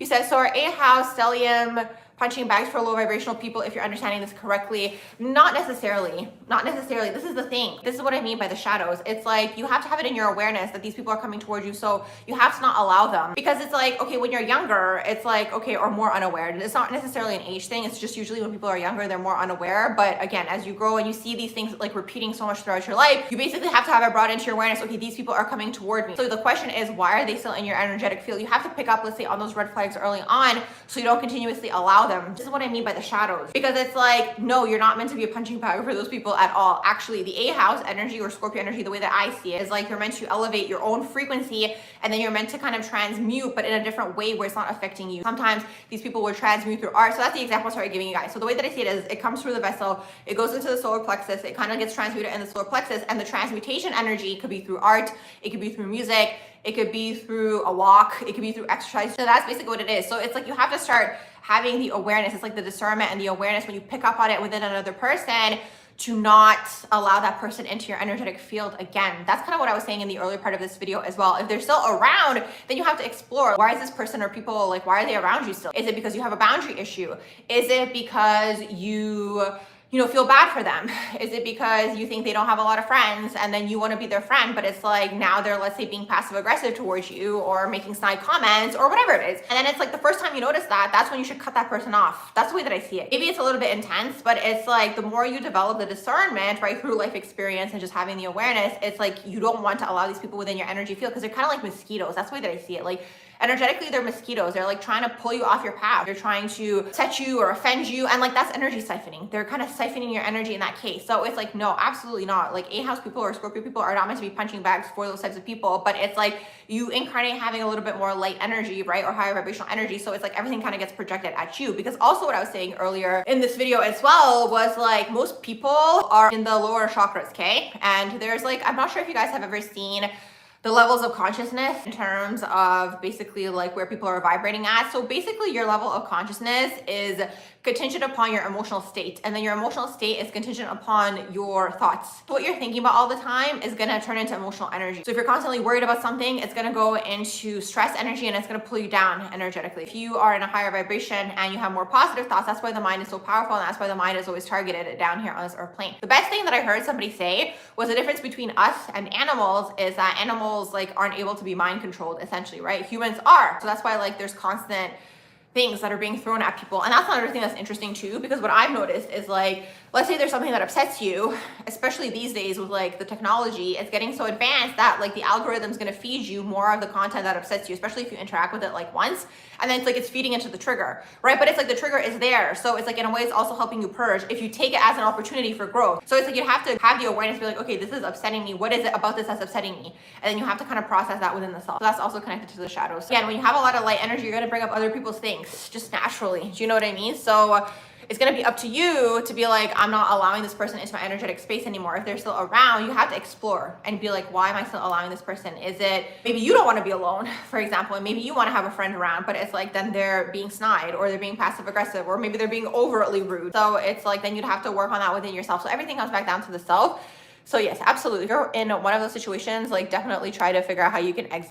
He says, so are A house, stellium, punching bags for low vibrational people, if you're understanding this correctly? Not necessarily. Not necessarily. This is the thing. This is what I mean by the shadows. It's like you have to have it in your awareness that these people are coming towards you, so you have to not allow them. Because it's like, okay, when you're younger, it's like, okay, or more unaware. It's not necessarily an age thing. It's just usually when people are younger, they're more unaware. But again, as you grow and you see these things like repeating so much throughout your life, you basically have to have it brought into your awareness. Okay, these people are coming toward me. So the question is, why are they still in your energetic field? You have to pick up, let's say, on those red flags early on, so you don't continuously allow them. This is what I mean by the shadows, because it's like, no, you're not meant to be a punching bag for those people at all. Actually, the A house energy or Scorpio energy, the way that I see it, is like you're meant to elevate your own frequency, and then you're meant to kind of transmute, but in a different way where it's not affecting you. Sometimes these people will transmute through art. So that's the example I started giving you guys. So the way that I see it is, it comes through the vessel, it goes into the solar plexus, it kind of gets transmuted in the solar plexus, and the transmutation energy could be through art, it could be through music, it could be through a walk, it could be through exercise. So that's basically what it is. So it's like you have to start having the awareness. It's like the discernment and the awareness when you pick up on it within another person, to not allow that person into your energetic field again. That's kind of what I was saying in the earlier part of this video as well. If they're still around, then you have to explore, why is this person or people, like, why are they around you still? Is it because you have a boundary issue? Is it because you feel bad for them? Is it because you think they don't have a lot of friends and then you want to be their friend, but it's like now they're, let's say, being passive aggressive towards you or making snide comments or whatever it is. And then it's like the first time you notice that, that's when you should cut that person off. That's the way that I see it. Maybe it's a little bit intense, but it's like the more you develop the discernment, right, through life experience and just having the awareness, it's like you don't want to allow these people within your energy field, because they're kind of like mosquitoes. That's the way that I see it. Like, energetically, they're mosquitoes. They're like trying to pull you off your path. They're trying to set you or offend you. And like, that's energy siphoning. They're kind of siphoning your energy in that case. So it's like, no, absolutely not. Like, A house people or Scorpio people are not meant to be punching bags for those types of people. But it's like you incarnate having a little bit more light energy, right? Or higher vibrational energy. So it's like everything kind of gets projected at you. Because also what I was saying earlier in this video as well was like, most people are in the lower chakras, okay? And there's like, I'm not sure if you guys have ever seen the levels of consciousness in terms of basically like where people are vibrating at. So basically your level of consciousness is contingent upon your emotional state, and then your emotional state is contingent upon your thoughts. So what you're thinking about all the time is gonna turn into emotional energy. So if you're constantly worried about something, it's gonna go into stress energy and it's gonna pull you down energetically. If you are in a higher vibration and you have more positive thoughts, that's why the mind is so powerful, and that's why the mind is always targeted down here on this earth plane. The best thing that I heard somebody say was the difference between us and animals is that animals like aren't able to be mind controlled, essentially, right? Humans are. So that's why like there's constant things that are being thrown at people. And that's another thing that's interesting too, because what I've noticed is like, let's say there's something that upsets you, especially these days with like the technology, it's getting so advanced that like the algorithm's gonna feed you more of the content that upsets you, especially if you interact with it like once, and then it's like it's feeding into the trigger, right? But it's like the trigger is there. So it's like in a way it's also helping you purge if you take it as an opportunity for growth. So it's like you have to have the awareness, be like, okay, this is upsetting me. What is it about this that's upsetting me? And then you have to kind of process that within the self. So that's also connected to the shadows. Again, when you have a lot of light energy, you're gonna bring up other people's things just naturally. Do you know what I mean? So it's going to be up to you to be like, I'm not allowing this person into my energetic space anymore. If they're still around, you have to explore and be like, why am I still allowing this person? Is it maybe you don't want to be alone, for example, and maybe you want to have a friend around, but it's like then they're being snide or they're being passive aggressive, or maybe they're being overtly rude. So it's like then you'd have to work on that within yourself. So everything comes back down to the self. So yes, absolutely. If you're in one of those situations, like definitely try to figure out how you can exit.